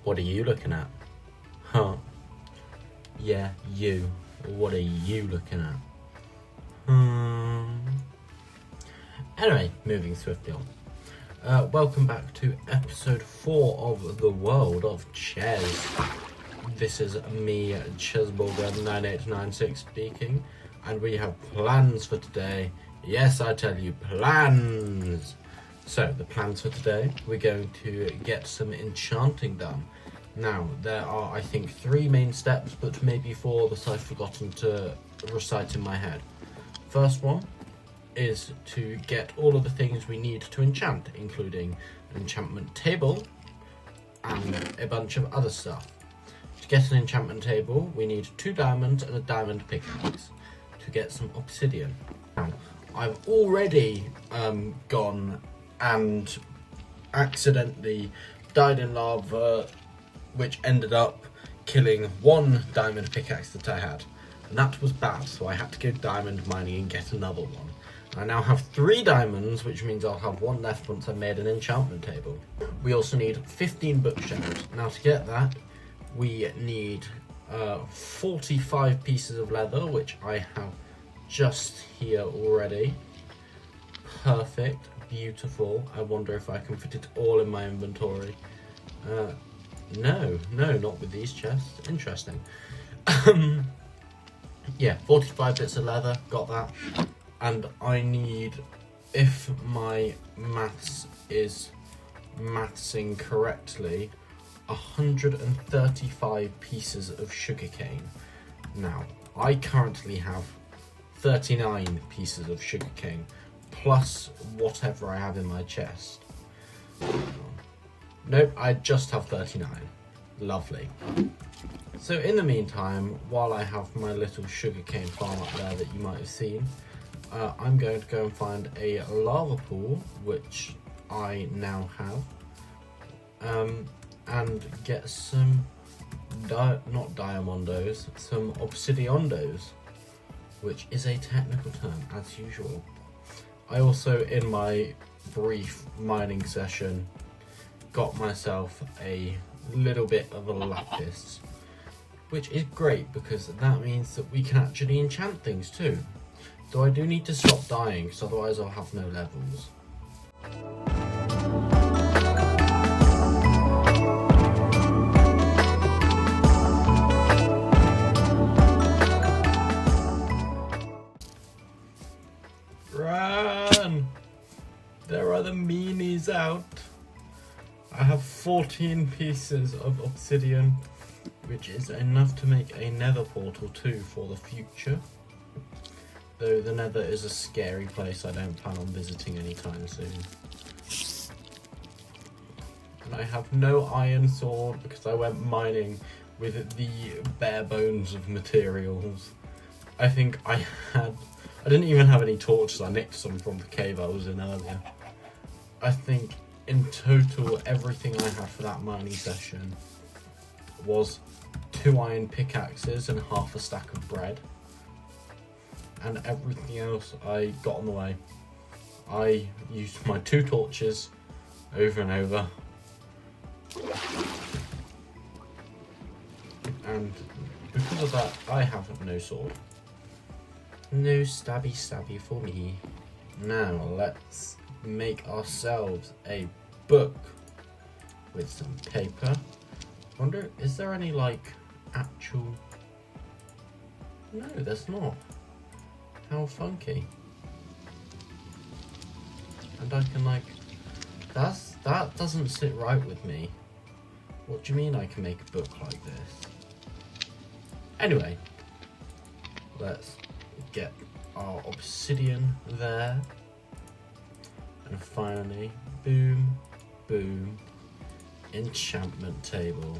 What are you looking at? Huh? Yeah, you. What are you looking at? Anyway, moving swiftly on. Welcome back to episode 4 of the world of Chez. This is me, Chesburger9896 speaking, and we have plans for today. Yes, I tell you, plans! So, the plans for today, we're going to get some enchanting done. Now, there are, I think, 3 main steps, but maybe 4 that I've forgotten to recite in my head. First one is to get all of the things we need to enchant, including an enchantment table and a bunch of other stuff. To get an enchantment table, we need 2 diamonds and a diamond pickaxe to get some obsidian. Now, I've already gone and accidentally died in lava, which ended up killing 1 diamond pickaxe that I had. And that was bad, so I had to go diamond mining and get another one. I now have 3 diamonds, which means I'll have 1 left once I've made an enchantment table. We also need 15 bookshelves. Now to get that, we need 45 pieces of leather, which I have just here already. Perfect, beautiful. I wonder if I can fit it all in my inventory. No, not with these chests. Interesting. Yeah, 45 bits of leather, got that. And I need, if my maths is mathsing correctly, 135 pieces of sugarcane. Now, I currently have 39 pieces of sugarcane, plus whatever I have in my chest. Nope, I just have 39. Lovely. So in the meantime, while I have my little sugarcane farm up there that you might have seen, I'm going to go and find a lava pool, which I now have, and get some, not diamondos, some obsidiondos, which is a technical term, as usual. I also, in my brief mining session, got myself a little bit of a lapis, which is great because that means that we can actually enchant things too. Though I do need to stop dying, because otherwise I'll have no levels. Run! There are the meanies out. I have 14 pieces of obsidian, which is enough to make a nether portal too for the future. Though the nether is a scary place I don't plan on visiting anytime soon. And I have no iron sword because I went mining with the bare bones of materials. I think I didn't even have any torches, I nicked some from the cave I was in earlier. I think in total everything I had for that mining session was 2 iron pickaxes and half a stack of bread. And everything else I got on the way. I used my 2 torches over and over. And because of that, I have no sword. No stabby for me. Now let's make ourselves a book with some paper. Wonder, is there any like actual... No, there's not. How funky. And I can like, that doesn't sit right with me. What do you mean I can make a book like this? Anyway, let's get our obsidian there. And finally, boom, boom, enchantment table.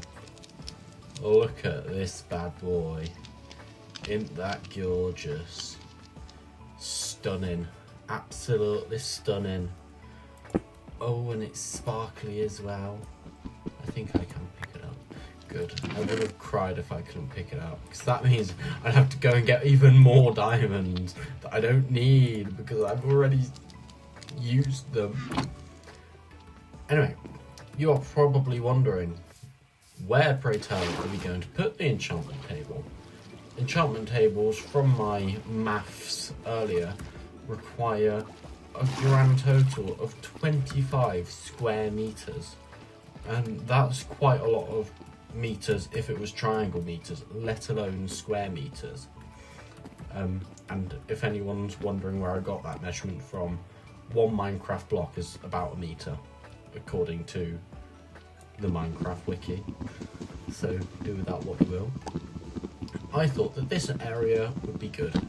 Look at this bad boy. Isn't that gorgeous? Stunning, absolutely stunning. Oh, and it's sparkly as well. I think I can pick it up. Good. I would have cried if I couldn't pick it up, because that means I'd have to go and get even more diamonds that I don't need because I've already used them. Anyway, you are probably wondering, Where, pray tell, are we going to put the enchantment table? Enchantment tables, from my maths earlier, require a grand total of 25 square meters. And that's quite a lot of meters if it was triangle meters, let alone square meters. And if anyone's wondering where I got that measurement from, one Minecraft block is about a meter, according to the Minecraft wiki. So do with that what you will. I thought that this area would be good.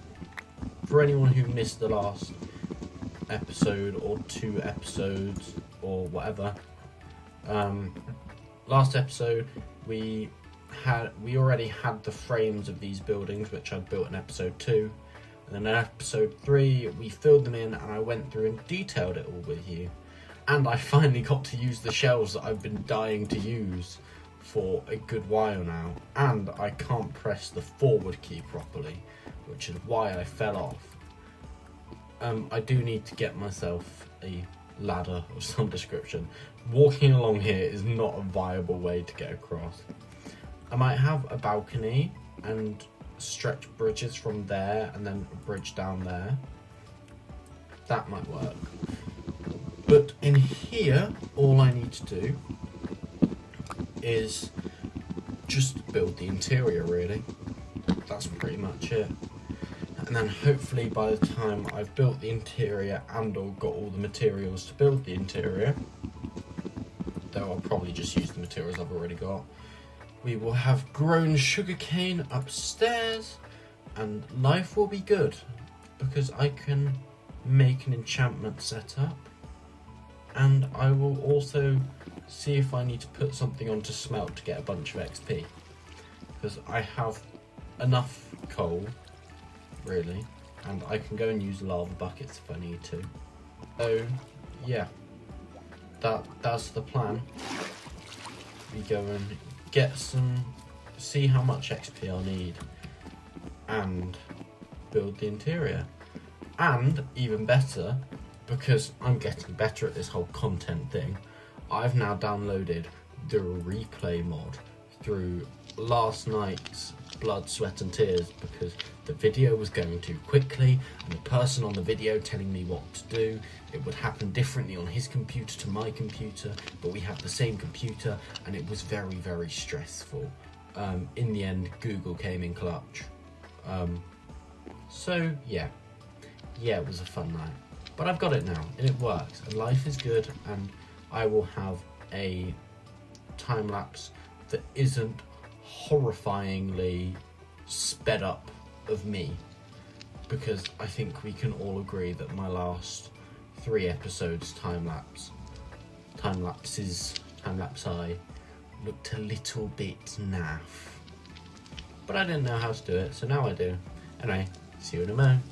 For anyone who missed the last episode or 2 episodes or whatever, last episode we already had the frames of these buildings, which I'd built in episode 2, and then in episode 3 we filled them in and I went through and detailed it all with you, and I finally got to use the shelves that I've been dying to use for a good while now, and I can't press the forward key properly, which is why I fell off. I do need to get myself a ladder of some description. Walking along here is not a viable way to get across. I might have a balcony and stretch bridges from there and then a bridge down there. That might work. But in here, all I need to do is just build the interior, really. That's pretty much it. And then hopefully by the time I've built the interior and or got all the materials to build the interior, though I'll probably just use the materials I've already got, we will have grown sugarcane upstairs and life will be good, because I can make an enchantment setup, and I will also see if I need to put something on to smelt to get a bunch of XP, because I have enough coal, really, and I can go and use lava buckets if I need to. So yeah, that's the plan. We go and see how much XP I'll need and build the interior. And even better, because I'm getting better at this whole content thing, I've now downloaded the replay mod through last night's blood, sweat and tears, because the video was going too quickly and the person on the video telling me what to do, it would happen differently on his computer to my computer, but we have the same computer, and it was very, very stressful. In the end, Google came in clutch. So yeah, it was a fun night, but I've got it now and it works and life is good, and I will have a time lapse that isn't horrifyingly sped up of me, because I think we can all agree that my last 3 episodes time-lapse I looked a little bit naff, but I didn't know how to do it, so now I do. Anyway, see you in a moment.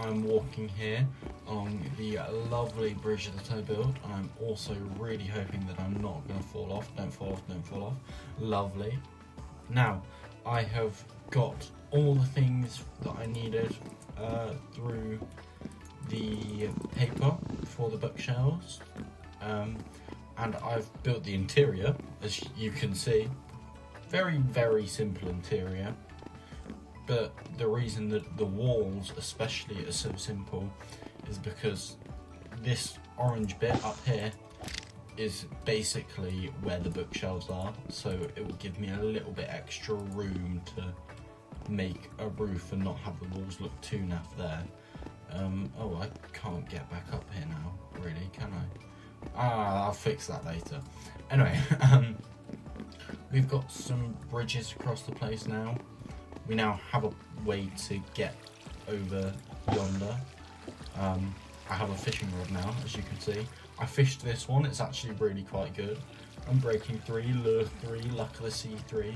I'm walking here along the lovely bridge that I built. I'm also really hoping that I'm not going to fall off. Don't fall off, don't fall off. Lovely. Now, I have got all the things that I needed through the paper for the bookshelves. And I've built the interior, as you can see. Very, very simple interior. But the reason that the walls especially are so simple is because this orange bit up here is basically where the bookshelves are, so it will give me a little bit extra room to make a roof and not have the walls look too naff there. Oh, I can't get back up here now, really, can I? I'll fix that later. Anyway, we've got some bridges across the place now. We now have a way to get over yonder. I have a fishing rod now, as you can see. I fished this one, it's actually really quite good. I'm breaking 3, lure 3, luckily C3.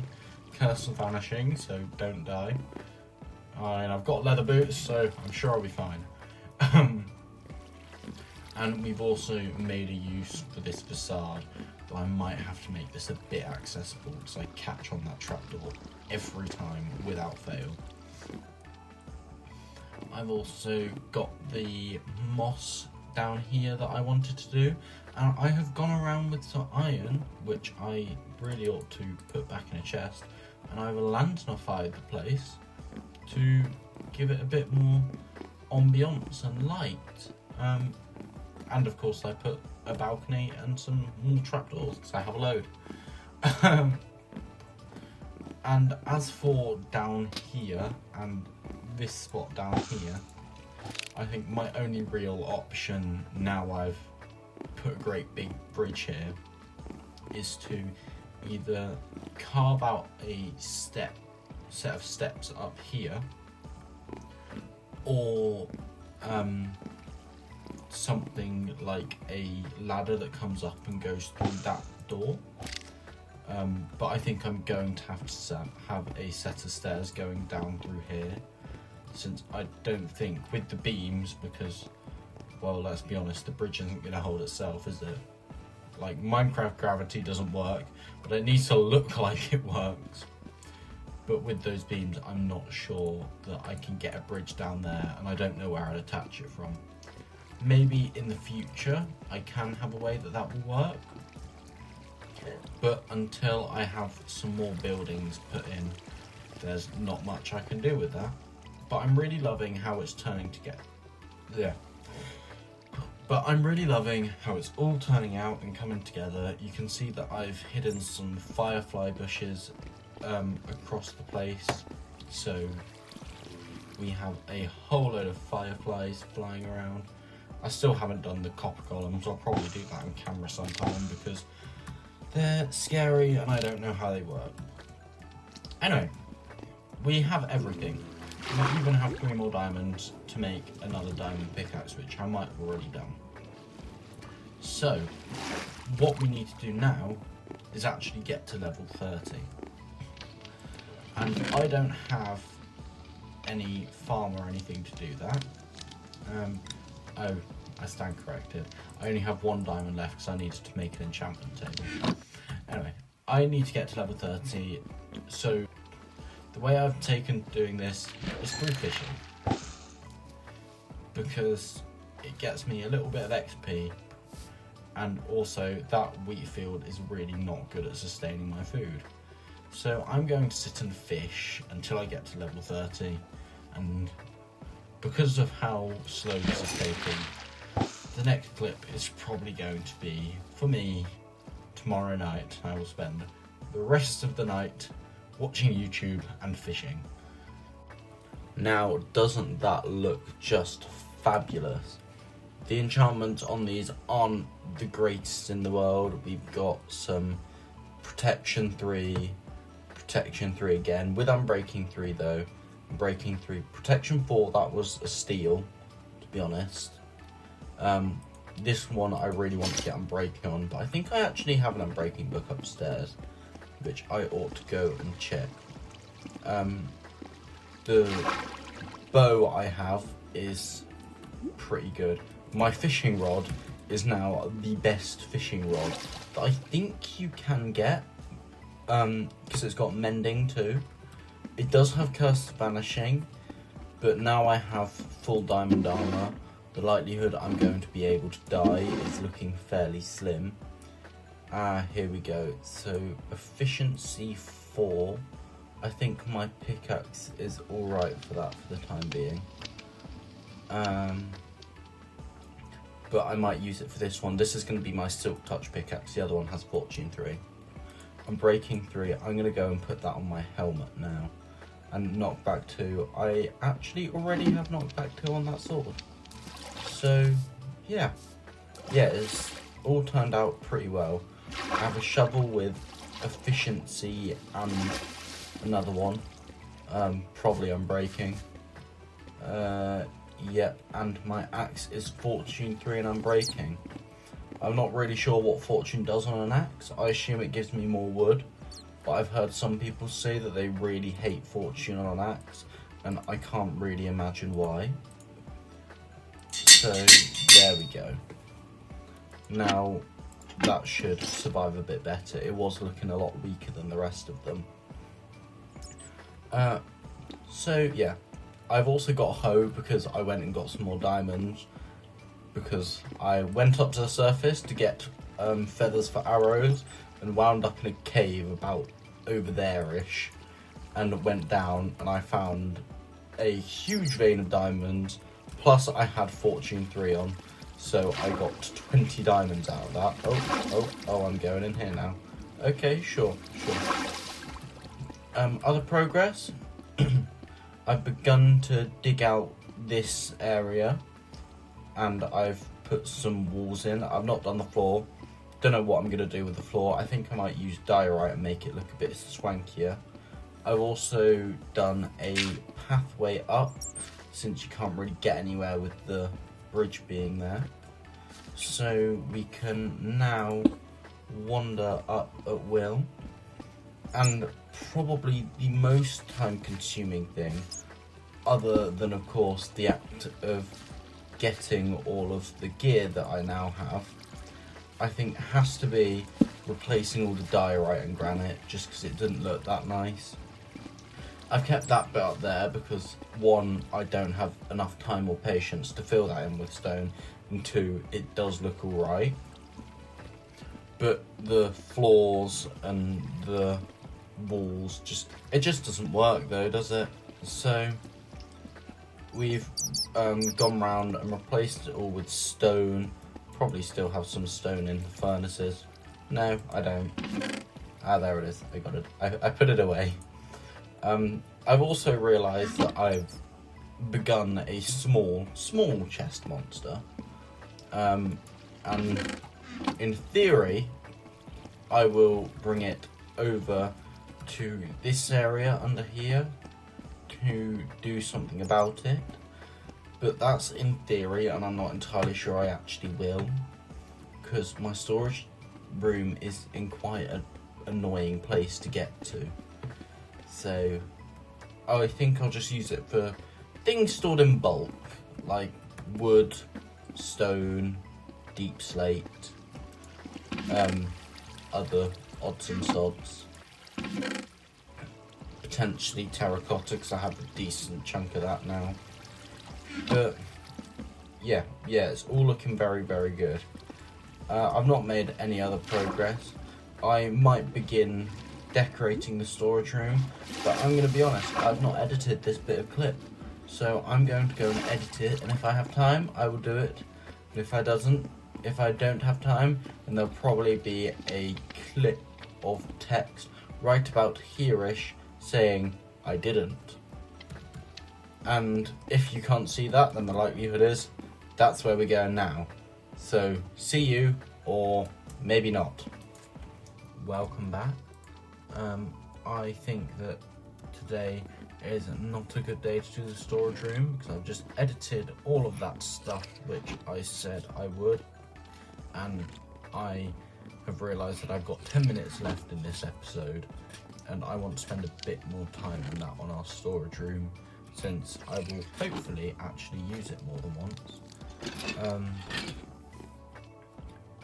Curse of vanishing, so don't die. And I've got leather boots, so I'm sure I'll be fine. And we've also made a use for this facade, but I might have to make this a bit accessible because I catch on that trapdoor every time without fail. I've also got the moss down here that I wanted to do, and I have gone around with some iron, which I really ought to put back in a chest, and I've lanternified the place to give it a bit more ambiance and light. And of course I put a balcony and some more trapdoors because I have a load. And as for down here and this spot down here, I think my only real option now I've put a great big bridge here is to either carve out a set of steps up here, or something like a ladder that comes up and goes through that door. But I think I'm going to have a set of stairs going down through here, since I don't think with the beams, because, well, let's be honest, the bridge isn't going to hold itself, is it? Like, Minecraft gravity doesn't work, but it needs to look like it works. But with those beams, I'm not sure that I can get a bridge down there, and I don't know where I'd attach it from. Maybe in the future, I can have a way that that will work. But until I have some more buildings put in, there's not much I can do with that. But I'm really loving how it's turning to get... Yeah. But I'm really loving how it's all turning out and coming together. You can see that I've hidden some firefly bushes across the place. So we have a whole load of fireflies flying around. I still haven't done the copper golems. I'll probably do that on camera sometime because they're scary and I don't know how they work. Anyway, we have everything. We might even have 3 more diamonds to make another diamond pickaxe, which I might have already done. So, what we need to do now is actually get to level 30. And I don't have any farm or anything to do that. Oh, I stand corrected. I only have 1 diamond left because I needed to make an enchantment table. Anyway, I need to get to level 30, so the way I've taken doing this is through fishing, because it gets me a little bit of XP, and also that wheat field is really not good at sustaining my food. So I'm going to sit and fish until I get to level 30, and because of how slow this is taking, the next clip is probably going to be, for me, tomorrow night. I will spend the rest of the night watching YouTube and fishing. Now, doesn't that look just fabulous? The enchantments on these aren't the greatest in the world. We've got some protection 3 again, with unbreaking 3 though. Breaking 3, protection 4, that was a steal, to be honest. This one I really want to get unbreaking on, but I think I actually have an unbreaking book upstairs, which I ought to go and check. The bow I have is pretty good. My fishing rod is now the best fishing rod that I think you can get, because it's got mending too. It does have Curse of Vanishing, but now I have full diamond armor. The likelihood I'm going to be able to die is looking fairly slim. Here we go. So efficiency 4. I think my pickaxe is alright for that for the time being. But I might use it for this one. This is going to be my Silk Touch pickaxe. The other one has Fortune 3. I'm breaking 3. I'm going to go and put that on my helmet now. And knockback 2. I actually already have knockback 2 on that sword. So, yeah. Yeah, it's all turned out pretty well. I have a shovel with efficiency and another one. Probably unbreaking. Yep, and my axe is Fortune 3 and unbreaking. I'm not really sure what Fortune does on an axe. I assume it gives me more wood. But I've heard some people say that they really hate Fortune on an axe. And I can't really imagine why. So, there we go. Now, that should survive a bit better. It was looking a lot weaker than the rest of them. So, yeah. I've also got a hoe because I went and got some more diamonds. Because I went up to the surface to get feathers for arrows and wound up in a cave about over there-ish. And went down and I found a huge vein of diamonds. Plus I had Fortune 3 on. So I got 20 diamonds out of that. Oh, I'm going in here now. Okay, sure. Other progress? I've begun to dig out this area and I've put some walls in. I've not done the floor. Don't know what I'm going to do with the floor. I think I might use diorite and make it look a bit swankier. I've also done a pathway up since you can't really get anywhere with the bridge being there. So we can now wander up at will. And probably the most time consuming thing, other than of course the act of getting all of the gear that I now have, I think has to be replacing all the diorite and granite, just because it didn't look that nice. I've kept that bit up there because 1, I don't have enough time or patience to fill that in with stone, and 2, it does look alright. But the floors and the walls it just doesn't work though, does it? So we've gone round and replaced it all with stone. Probably still have some stone in the furnaces. No, I don't. There it is. I got it. I put it away. I've also realised that I've begun a small chest monster. And in theory, I will bring it over to this area under here to do something about it. But that's in theory, and I'm not entirely sure I actually will, because my storage room is in quite an annoying place to get to. So I think I'll just use it for things stored in bulk, like wood, stone, deep slate, other odds and sods. Potentially terracotta, because I have a decent chunk of that now. But yeah, it's all looking very, very good. I've not made any other progress. I might begin decorating the storage room, but I'm going to be honest, I've not edited this bit of clip. So I'm going to go and edit it, and if I have time, I will do it. And if I don't have time, then there'll probably be a clip of text right about here-ish saying I didn't. And if you can't see that, then the likelihood is that's where we're going now. So see you, or maybe not. Welcome back. I think that today is not a good day to do the storage room, because I've just edited all of that stuff which I said I would, and I have realised that I've got 10 minutes left in this episode, and I want to spend a bit more time on that on our storage room. since I will hopefully actually use it more than once.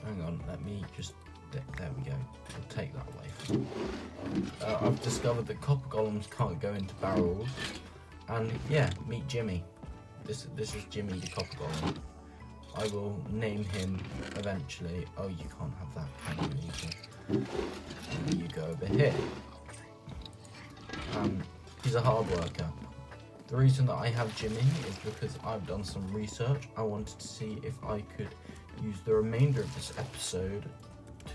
Hang on, let me just, there we go, we'll take that away. I've discovered that copper golems can't go into barrels, and yeah, meet Jimmy. This is Jimmy the copper golem. I will name him eventually. Oh, you can't have that, can you? You go over here. He's a hard worker. The reason that I have Jimmy is because I've done some research. I wanted to see if I could use the remainder of this episode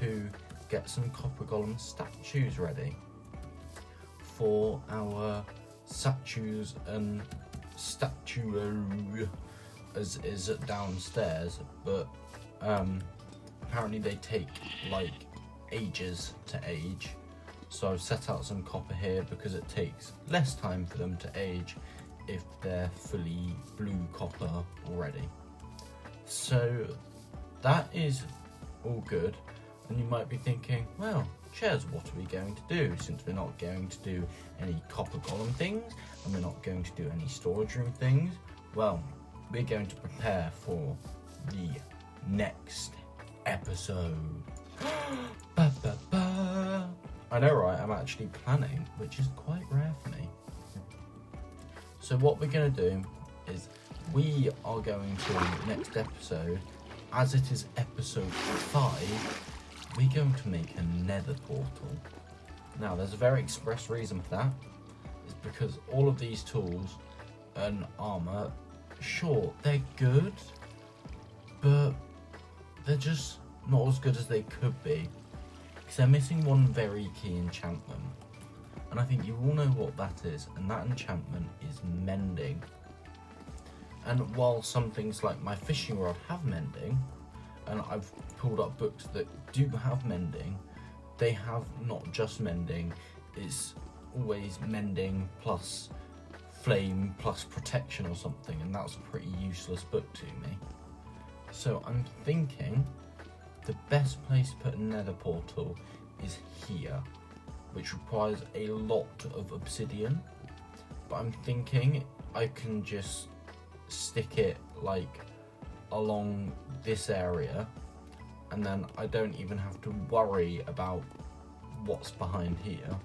to get some copper golem statues ready for our statues and statue as is downstairs, but apparently they take like ages to age. So I've set out some copper here because it takes less time for them to age if they're fully blue copper already. So that is all good. And you might be thinking, well, Chez, what are we going to do? Since we're not going to do any copper golem things and we're not going to do any storage room things, well, we're going to prepare for the next episode. Ba, ba, ba. I know, right? I'm actually planning, which is quite rare for me. So what we're going to do is we are going to, next episode, as it is episode 5, we're going to make a nether portal. Now, there's a very express reason for that. It's because all of these tools and armor, sure, they're good, but they're just not as good as they could be. Because they're missing one very key enchantment. And I think you all know what that is, and that enchantment is mending. And while some things like my fishing rod have mending, and I've pulled up books that do have mending, they have not just mending, it's always mending plus flame plus protection or something, and that's a pretty useless book to me. So I'm thinking the best place to put a nether portal is here, which requires a lot of obsidian, but I'm thinking I can just stick it like along this area, and then I don't even have to worry about what's behind here.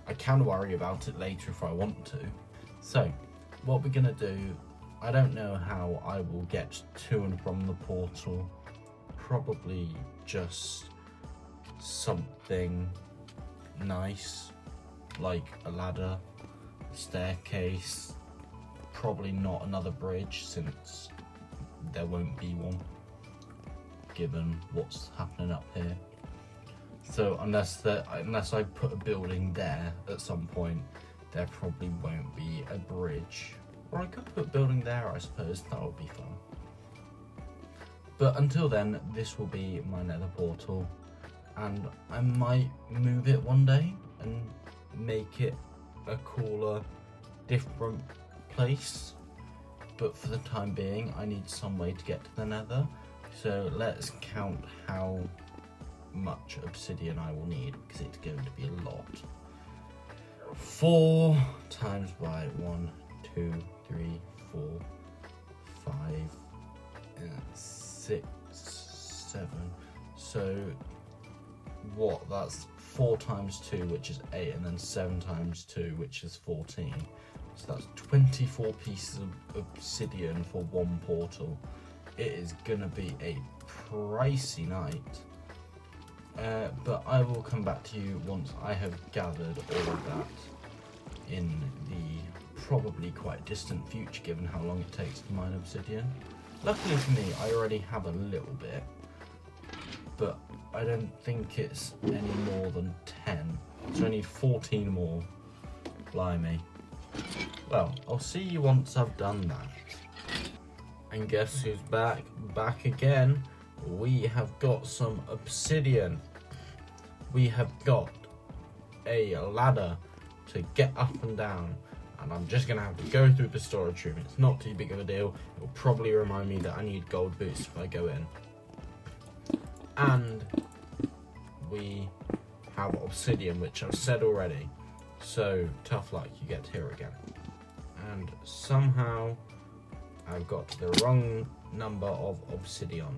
I can worry about it later if I want to. So what we're gonna do, I don't know how I will get to and from the portal. Probably just something nice, like a ladder, a staircase, probably not another bridge since there won't be one given what's happening up here. So unless I put a building there at some point, there probably won't be a bridge. Or I could put a building there, I suppose. That would be fun. But until then, this will be my nether portal, and I might move it one day and make it a cooler, different place. But for the time being, I need some way to get to the nether. So let's count how much obsidian I will need, because it's going to be a lot. 4 times by 1, 2, 3, 4, 5, 6, 7. So what? That's 4 times 2, which is 8, and then 7 times 2, which is 14. So that's 24 pieces of obsidian for one portal. It is gonna be a pricey night. But I will come back to you once I have gathered all of that in the probably quite distant future, given how long it takes to mine obsidian. Luckily for me, I already have a little bit, but I don't think it's any more than 10. So I need 14 more. Blimey. Well, I'll see you once I've done that. And guess who's back? Back again. We have got some obsidian. We have got a ladder to get up and down. And I'm just gonna have to go through the storage room. It's not too big of a deal. It'll probably remind me that I need gold boots if I go in. And we have obsidian, which I've said already. So tough luck, you get here again. And somehow I've got the wrong number of obsidian.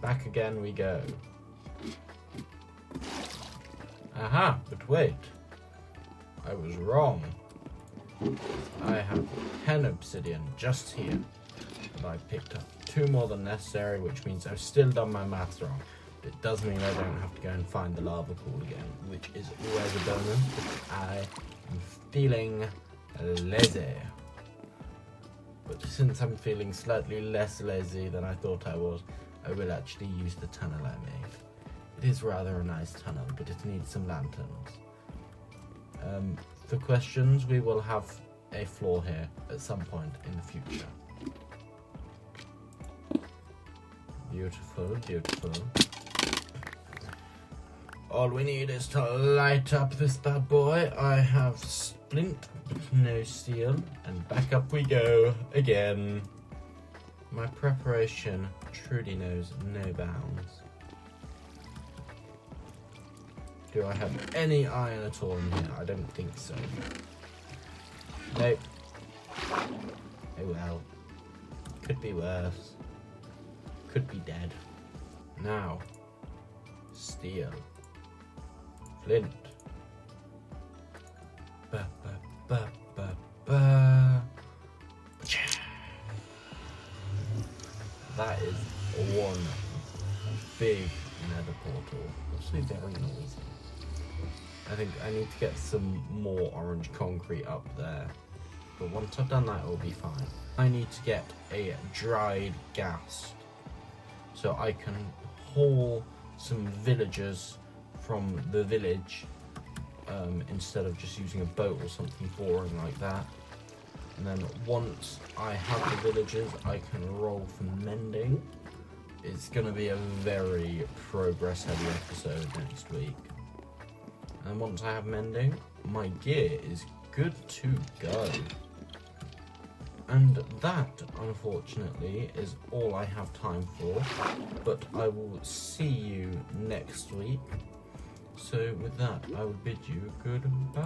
Back again we go. Aha, but wait. I was wrong. I have 10 obsidian just here. And I picked up 2 more than necessary, which means I've still done my maths wrong. It does mean I don't have to go and find the lava pool again, which is always a bonus, because I am feeling lazy. But since I'm feeling slightly less lazy than I thought I was, I will actually use the tunnel I made. It is rather a nice tunnel, but it needs some lanterns. For questions, we will have a floor here at some point in the future. Beautiful, beautiful. All we need is to light up this bad boy. I have splint, but no steel, and back up we go again. My preparation truly knows no bounds. Do I have any iron at all in here? I don't think so. Nope. Oh well. Could be worse. Could be dead. Now, steel. Flint. Ba ba ba ba ba. That is one big nether portal. Actually very noisy. I think I need to get some more orange concrete up there. But once I've done that, it'll be fine. I need to get a dried gas so I can haul some villagers from the village instead of just using a boat or something boring like that. And then once I have the villagers, I can roll for mending. It's going to be a very progress heavy episode next week. And once I have mending, my gear is good to go. And that, unfortunately, is all I have time for. But I will see you next week. So with that, I will bid you goodbye.